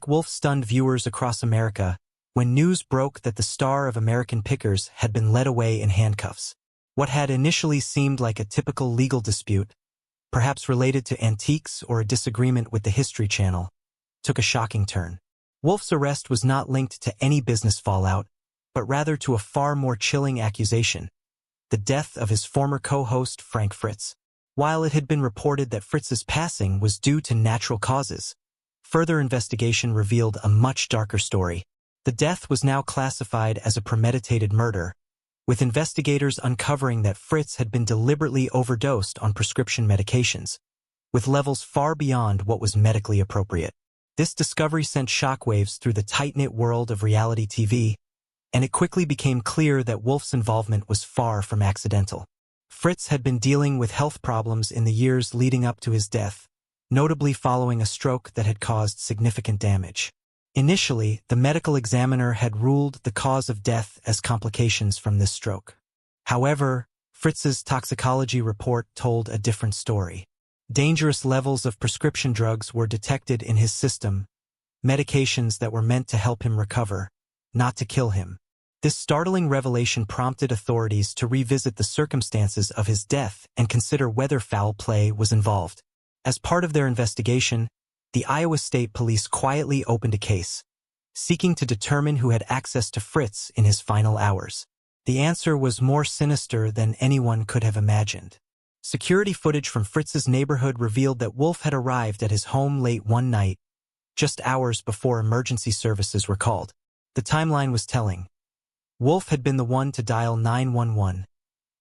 Wolfe stunned viewers across America when news broke that the star of American Pickers had been led away in handcuffs. What had initially seemed like a typical legal dispute, perhaps related to antiques or a disagreement with the History Channel, took a shocking turn. Wolfe's arrest was not linked to any business fallout, but rather to a far more chilling accusation: the death of his former co-host Frank Frits. While it had been reported that Fritz's passing was due to natural causes, further investigation revealed a much darker story. The death was now classified as a premeditated murder, with investigators uncovering that Frits had been deliberately overdosed on prescription medications, with levels far beyond what was medically appropriate. This discovery sent shockwaves through the tight-knit world of reality TV, and it quickly became clear that Wolfe's involvement was far from accidental. Frits had been dealing with health problems in the years leading up to his death, notably following a stroke that had caused significant damage. Initially, the medical examiner had ruled the cause of death as complications from this stroke. However, Fritz's toxicology report told a different story. Dangerous levels of prescription drugs were detected in his system, medications that were meant to help him recover, not to kill him. This startling revelation prompted authorities to revisit the circumstances of his death and consider whether foul play was involved. As part of their investigation, the Iowa State Police quietly opened a case, seeking to determine who had access to Frits in his final hours. The answer was more sinister than anyone could have imagined. Security footage from Fritz's neighborhood revealed that Wolfe had arrived at his home late one night, just hours before emergency services were called. The timeline was telling. Wolfe had been the one to dial 911,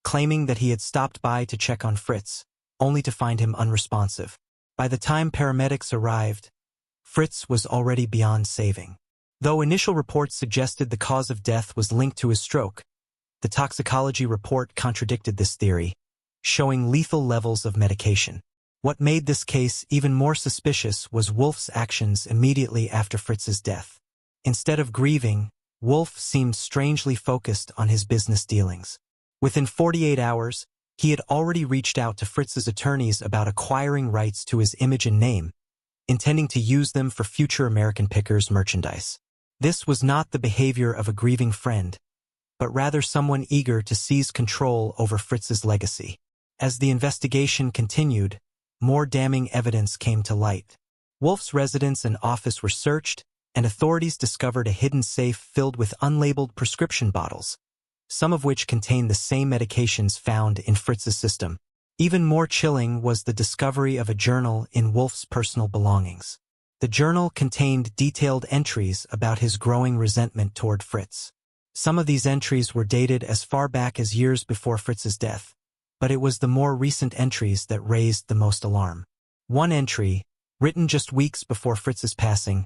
claiming that he had stopped by to check on Frits, only to find him unresponsive. By the time paramedics arrived, Frits was already beyond saving. Though initial reports suggested the cause of death was linked to his stroke, the toxicology report contradicted this theory, showing lethal levels of medication. What made this case even more suspicious was Wolfe's actions immediately after Fritz's death. Instead of grieving, Wolfe seemed strangely focused on his business dealings. Within 48 hours, he had already reached out to Fritz's attorneys about acquiring rights to his image and name, intending to use them for future American Pickers merchandise. This was not the behavior of a grieving friend, but rather someone eager to seize control over Fritz's legacy. As the investigation continued, more damning evidence came to light. Wolfe's residence and office were searched, and authorities discovered a hidden safe filled with unlabeled prescription bottles, some of which contained the same medications found in Fritz's system. Even more chilling was the discovery of a journal in Wolfe's personal belongings. The journal contained detailed entries about his growing resentment toward Frits. Some of these entries were dated as far back as years before Fritz's death, but it was the more recent entries that raised the most alarm. One entry, written just weeks before Fritz's passing,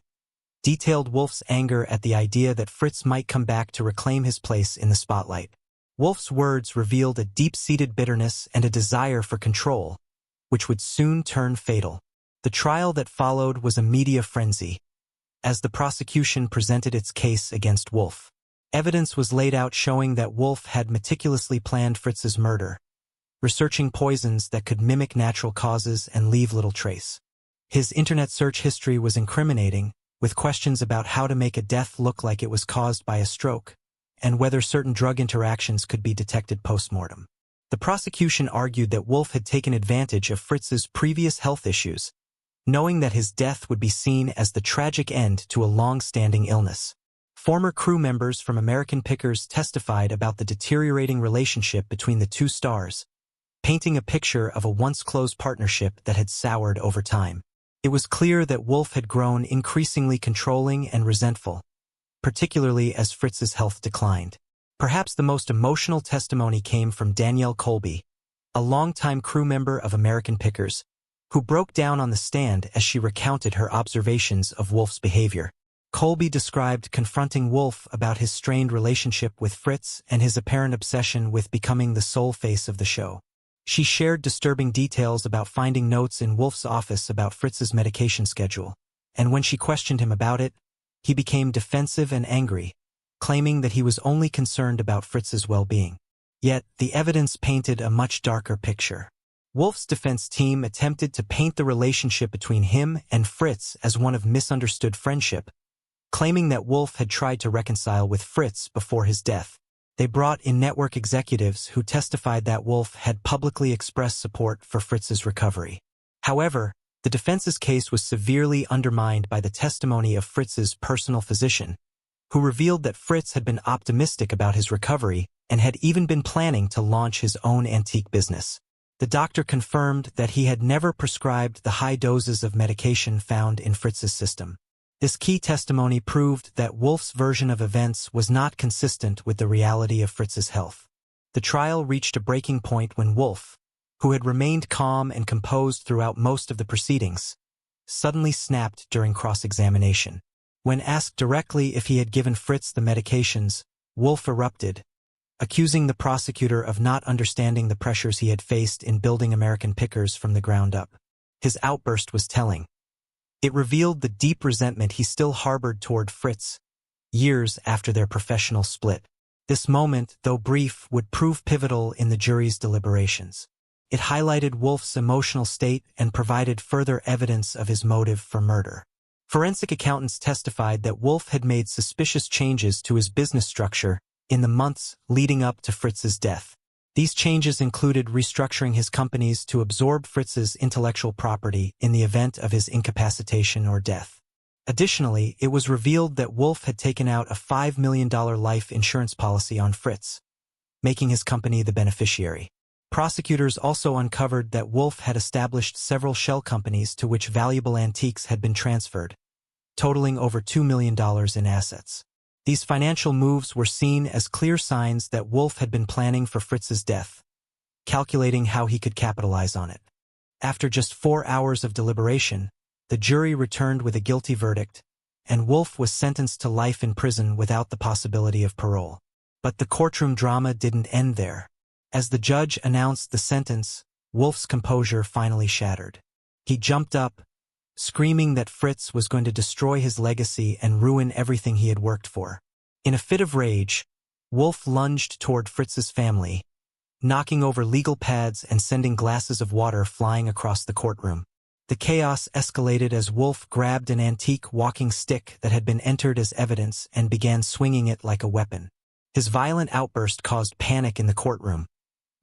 detailed Wolfe's anger at the idea that Frits might come back to reclaim his place in the spotlight. Wolfe's words revealed a deep-seated bitterness and a desire for control, which would soon turn fatal. The trial that followed was a media frenzy, as the prosecution presented its case against Wolfe. Evidence was laid out showing that Wolfe had meticulously planned Fritz's murder, researching poisons that could mimic natural causes and leave little trace. His internet search history was incriminating, with questions about how to make a death look like it was caused by a stroke, and whether certain drug interactions could be detected post-mortem. The prosecution argued that Wolfe had taken advantage of Fritz's previous health issues, knowing that his death would be seen as the tragic end to a long-standing illness. Former crew members from American Pickers testified about the deteriorating relationship between the two stars, painting a picture of a once-close partnership that had soured over time. It was clear that Wolfe had grown increasingly controlling and resentful, particularly as Fritz's health declined. Perhaps the most emotional testimony came from Danielle Colby, a longtime crew member of American Pickers, who broke down on the stand as she recounted her observations of Wolfe's behavior. Colby described confronting Wolfe about his strained relationship with Frits and his apparent obsession with becoming the sole face of the show. She shared disturbing details about finding notes in Wolfe's office about Fritz's medication schedule, and when she questioned him about it, he became defensive and angry, claiming that he was only concerned about Fritz's well-being. Yet, the evidence painted a much darker picture. Wolfe's defense team attempted to paint the relationship between him and Frits as one of misunderstood friendship, claiming that Wolfe had tried to reconcile with Frits before his death. They brought in network executives who testified that Wolfe had publicly expressed support for Fritz's recovery. However, the defense's case was severely undermined by the testimony of Fritz's personal physician, who revealed that Frits had been optimistic about his recovery and had even been planning to launch his own antique business. The doctor confirmed that he had never prescribed the high doses of medication found in Fritz's system. This key testimony proved that Wolfe's version of events was not consistent with the reality of Fritz's health. The trial reached a breaking point when Wolfe, who had remained calm and composed throughout most of the proceedings, suddenly snapped during cross-examination. When asked directly if he had given Frits the medications, Wolfe erupted, accusing the prosecutor of not understanding the pressures he had faced in building American Pickers from the ground up. His outburst was telling. It revealed the deep resentment he still harbored toward Frits, years after their professional split. This moment, though brief, would prove pivotal in the jury's deliberations. It highlighted Wolfe's emotional state and provided further evidence of his motive for murder. Forensic accountants testified that Wolfe had made suspicious changes to his business structure in the months leading up to Fritz's death. These changes included restructuring his companies to absorb Fritz's intellectual property in the event of his incapacitation or death. Additionally, it was revealed that Wolfe had taken out a $5 million life insurance policy on Frits, making his company the beneficiary. Prosecutors also uncovered that Wolfe had established several shell companies to which valuable antiques had been transferred, totaling over $2 million in assets. These financial moves were seen as clear signs that Wolfe had been planning for Fritz's death, calculating how he could capitalize on it. After just 4 hours of deliberation, the jury returned with a guilty verdict, and Wolfe was sentenced to life in prison without the possibility of parole. But the courtroom drama didn't end there. As the judge announced the sentence, Wolfe's composure finally shattered. He jumped up, screaming that Frits was going to destroy his legacy and ruin everything he had worked for. In a fit of rage, Wolfe lunged toward Fritz's family, knocking over legal pads and sending glasses of water flying across the courtroom. The chaos escalated as Wolfe grabbed an antique walking stick that had been entered as evidence and began swinging it like a weapon. His violent outburst caused panic in the courtroom,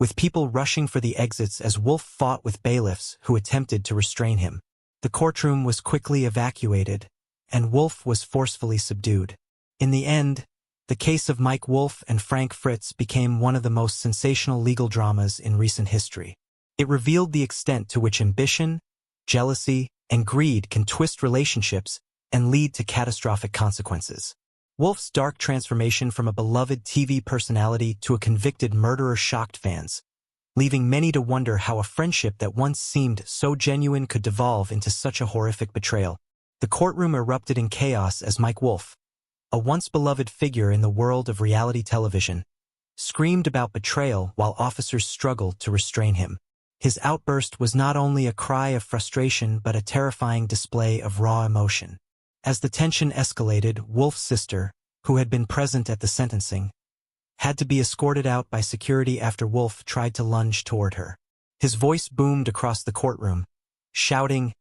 with people rushing for the exits as Wolfe fought with bailiffs who attempted to restrain him. The courtroom was quickly evacuated, and Wolfe was forcefully subdued. In the end, the case of Mike Wolfe and Frank Frits became one of the most sensational legal dramas in recent history. It revealed the extent to which ambition, jealousy, and greed can twist relationships and lead to catastrophic consequences. Wolfe's dark transformation from a beloved TV personality to a convicted murderer shocked fans, leaving many to wonder how a friendship that once seemed so genuine could devolve into such a horrific betrayal. The courtroom erupted in chaos as Mike Wolfe, a once-beloved figure in the world of reality television, screamed about betrayal while officers struggled to restrain him. His outburst was not only a cry of frustration but a terrifying display of raw emotion. As the tension escalated, Wolfe's sister, who had been present at the sentencing, had to be escorted out by security after Wolfe tried to lunge toward her. His voice boomed across the courtroom, shouting,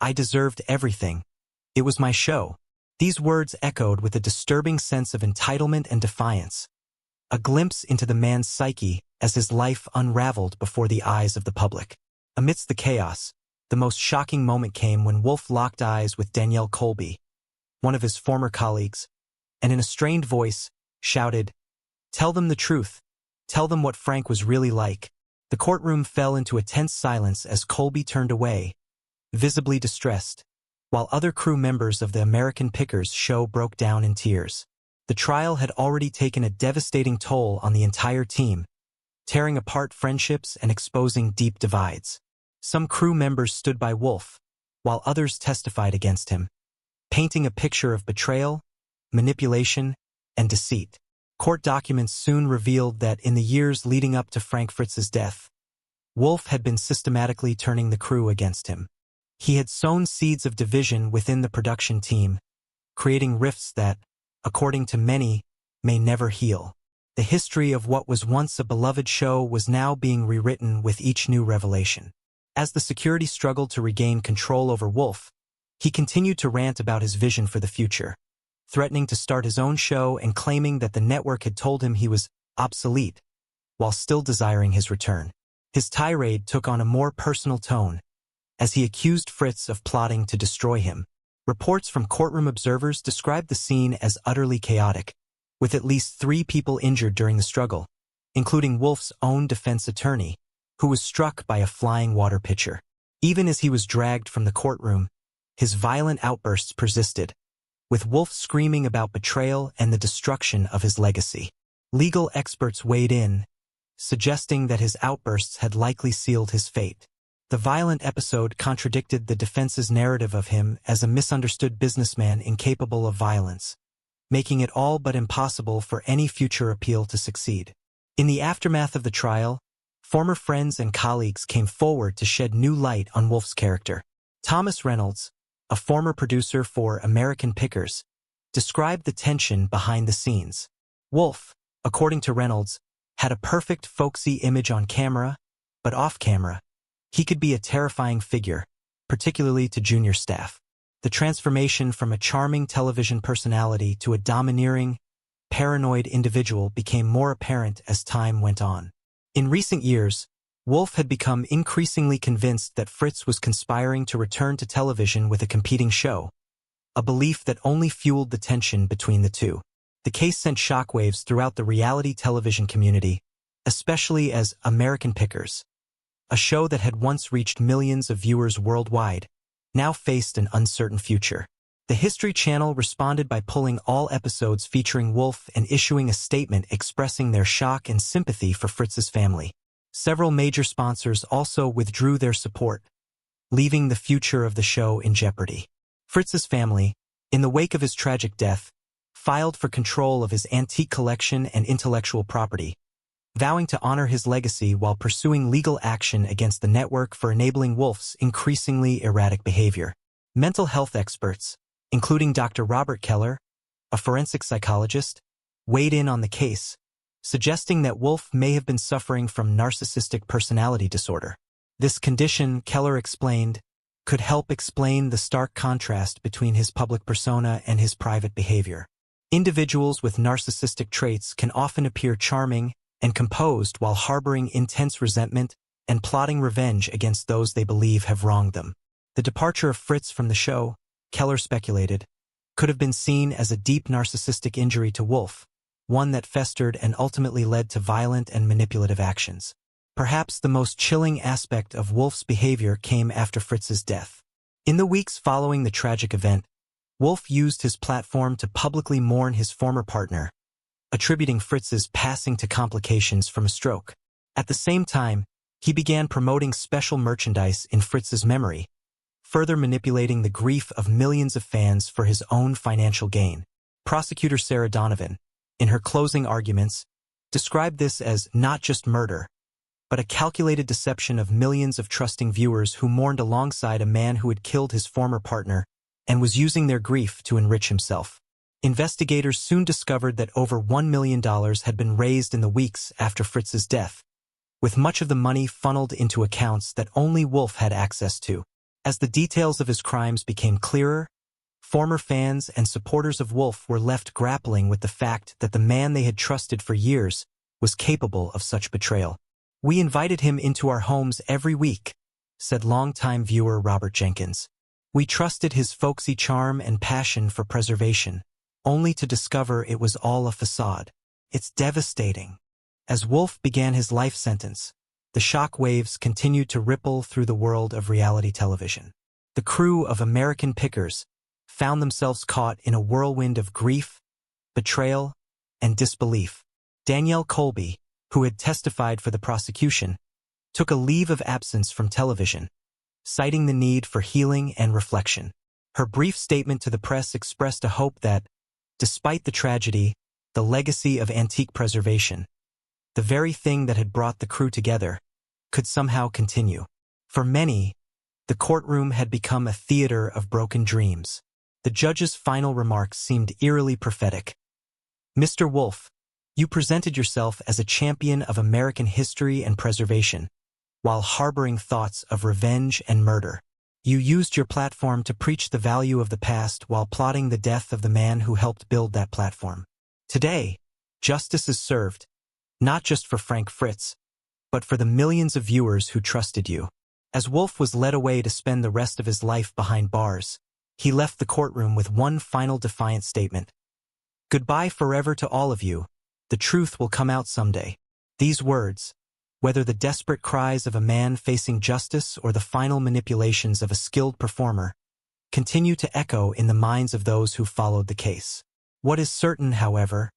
"I deserved everything. It was my show." These words echoed with a disturbing sense of entitlement and defiance, a glimpse into the man's psyche as his life unraveled before the eyes of the public. Amidst the chaos, the most shocking moment came when Wolfe locked eyes with Danielle Colby, one of his former colleagues, and in a strained voice, shouted, "Tell them the truth. Tell them what Frank was really like." The courtroom fell into a tense silence as Colby turned away, visibly distressed, while other crew members of the American Pickers show broke down in tears. The trial had already taken a devastating toll on the entire team, tearing apart friendships and exposing deep divides. Some crew members stood by Wolfe, while others testified against him, painting a picture of betrayal, manipulation, and deceit. Court documents soon revealed that in the years leading up to Frank Fritz's death, Wolfe had been systematically turning the crew against him. He had sown seeds of division within the production team, creating rifts that, according to many, may never heal. The history of what was once a beloved show was now being rewritten with each new revelation. As the security struggled to regain control over Wolfe, he continued to rant about his vision for the future, threatening to start his own show and claiming that the network had told him he was obsolete, while still desiring his return. His tirade took on a more personal tone, as he accused Frits of plotting to destroy him. Reports from courtroom observers described the scene as utterly chaotic, with at least 3 people injured during the struggle, including Wolfe's own defense attorney, who was struck by a flying water pitcher. Even as he was dragged from the courtroom, his violent outbursts persisted, with Wolfe screaming about betrayal and the destruction of his legacy. Legal experts weighed in, suggesting that his outbursts had likely sealed his fate. The violent episode contradicted the defense's narrative of him as a misunderstood businessman incapable of violence, making it all but impossible for any future appeal to succeed. In the aftermath of the trial, former friends and colleagues came forward to shed new light on Wolfe's character. Thomas Reynolds, a former producer for American Pickers, described the tension behind the scenes. Wolfe, according to Reynolds, had a perfect folksy image on camera, but off camera, he could be a terrifying figure, particularly to junior staff. The transformation from a charming television personality to a domineering, paranoid individual became more apparent as time went on. In recent years, Wolfe had become increasingly convinced that Frits was conspiring to return to television with a competing show, a belief that only fueled the tension between the two. The case sent shockwaves throughout the reality television community, especially as American Pickers, a show that had once reached millions of viewers worldwide, now faced an uncertain future. The History Channel responded by pulling all episodes featuring Wolfe and issuing a statement expressing their shock and sympathy for Fritz's family. Several major sponsors also withdrew their support, leaving the future of the show in jeopardy. Fritz's family, in the wake of his tragic death, filed for control of his antique collection and intellectual property, vowing to honor his legacy while pursuing legal action against the network for enabling Wolfe's increasingly erratic behavior. Mental health experts, including Dr. Robert Keller, a forensic psychologist, weighed in on the case, suggesting that Wolfe may have been suffering from narcissistic personality disorder. This condition, Keller explained, could help explain the stark contrast between his public persona and his private behavior. Individuals with narcissistic traits can often appear charming and composed while harboring intense resentment and plotting revenge against those they believe have wronged them. The departure of Frits from the show, Keller speculated, could have been seen as a deep narcissistic injury to Wolfe, one that festered and ultimately led to violent and manipulative actions. Perhaps the most chilling aspect of Wolfe's behavior came after Fritz's death. In the weeks following the tragic event, Wolfe used his platform to publicly mourn his former partner, attributing Fritz's passing to complications from a stroke. At the same time, he began promoting special merchandise in Fritz's memory, further manipulating the grief of millions of fans for his own financial gain. Prosecutor Sarah Donovan, in her closing arguments, described this as not just murder, but a calculated deception of millions of trusting viewers who mourned alongside a man who had killed his former partner and was using their grief to enrich himself. Investigators soon discovered that over $1 million had been raised in the weeks after Fritz's death, with much of the money funneled into accounts that only Wolfe had access to. As the details of his crimes became clearer, former fans and supporters of Wolfe were left grappling with the fact that the man they had trusted for years was capable of such betrayal. "We invited him into our homes every week," said longtime viewer Robert Jenkins. "We trusted his folksy charm and passion for preservation, only to discover it was all a facade. It's devastating." As Wolfe began his life sentence, the shock waves continued to ripple through the world of reality television. The crew of American Pickers found themselves caught in a whirlwind of grief, betrayal, and disbelief. Danielle Colby, who had testified for the prosecution, took a leave of absence from television, citing the need for healing and reflection. Her brief statement to the press expressed a hope that, despite the tragedy, the legacy of antique preservation, the very thing that had brought the crew together, could somehow continue. For many, the courtroom had become a theater of broken dreams. The judge's final remarks seemed eerily prophetic. "Mr. Wolfe, you presented yourself as a champion of American history and preservation, while harboring thoughts of revenge and murder. You used your platform to preach the value of the past while plotting the death of the man who helped build that platform. Today, justice is served, not just for Frank Frits, but for the millions of viewers who trusted you. As Wolfe was led away to spend the rest of his life behind bars, he left the courtroom with one final defiant statement. "Goodbye forever to all of you. The truth will come out someday." These words, whether the desperate cries of a man facing justice or the final manipulations of a skilled performer, continue to echo in the minds of those who followed the case. What is certain, however,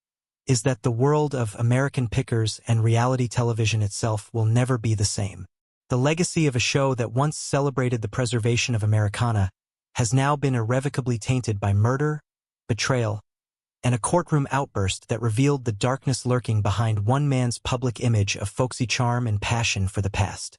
is that the world of American pickers and reality television itself will never be the same. The legacy of a show that once celebrated the preservation of Americana has now been irrevocably tainted by murder, betrayal, and a courtroom outburst that revealed the darkness lurking behind one man's public image of folksy charm and passion for the past.